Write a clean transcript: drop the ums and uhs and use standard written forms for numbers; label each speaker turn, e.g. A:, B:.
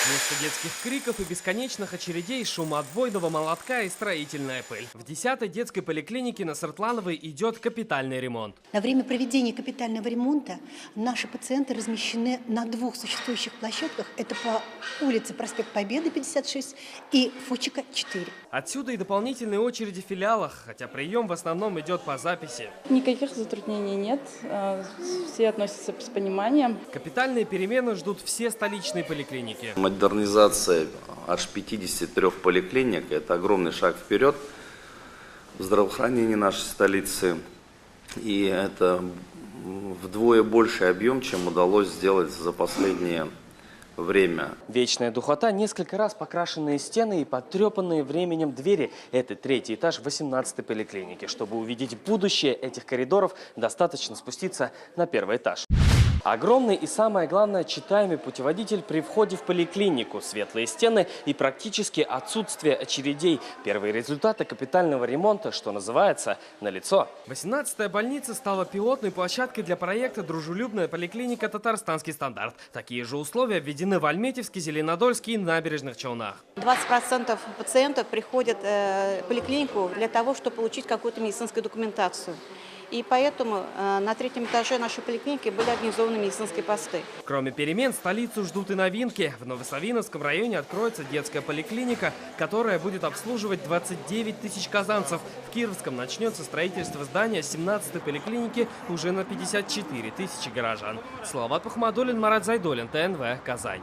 A: Вместо детских криков и бесконечных очередей шум отбойного молотка и строительная пыль. В 10-й детской поликлинике на Сыртлановой идет капитальный ремонт.
B: На время проведения капитального ремонта наши пациенты размещены на двух существующих площадках. Это по улице Проспект Победы, 56, и Фучика, 4.
A: Отсюда и дополнительные очереди в филиалах, хотя прием в основном идет по записи.
C: Никаких затруднений нет, все относятся с пониманием.
A: Капитальные перемены ждут все столичные поликлиники.
D: Модернизация аж 53 поликлиник – это огромный шаг вперед в здравоохранении нашей столицы. И это вдвое больший объем, чем удалось сделать за последнее время.
A: Вечная духота, несколько раз покрашенные стены и потрепанные временем двери. Это 3-й этаж 18-й поликлиники. Чтобы увидеть будущее этих коридоров, достаточно спуститься на 1-й этаж. Огромный и, самое главное, читаемый путеводитель при входе в поликлинику, светлые стены и практически отсутствие очередей. Первые результаты капитального ремонта, что называется, налицо. 18-я больница стала пилотной площадкой для проекта «Дружелюбная поликлиника Татарстанский стандарт». Такие же условия введены в Альметьевске, Зеленодольске и Набережных Челнах.
E: 20% пациентов приходят в поликлинику для того, чтобы получить какую-то медицинскую документацию. И поэтому на 3-м этаже нашей поликлиники были организованы медицинские посты.
A: Кроме перемен, столицу ждут и новинки. В Новосавиновском районе откроется детская поликлиника, которая будет обслуживать 29 тысяч казанцев. В Кировском начнется строительство здания 17-й поликлиники уже на 54 тысячи горожан. Салават Ахмадуллин, Марат Зайдуллин, ТНВ, Казань.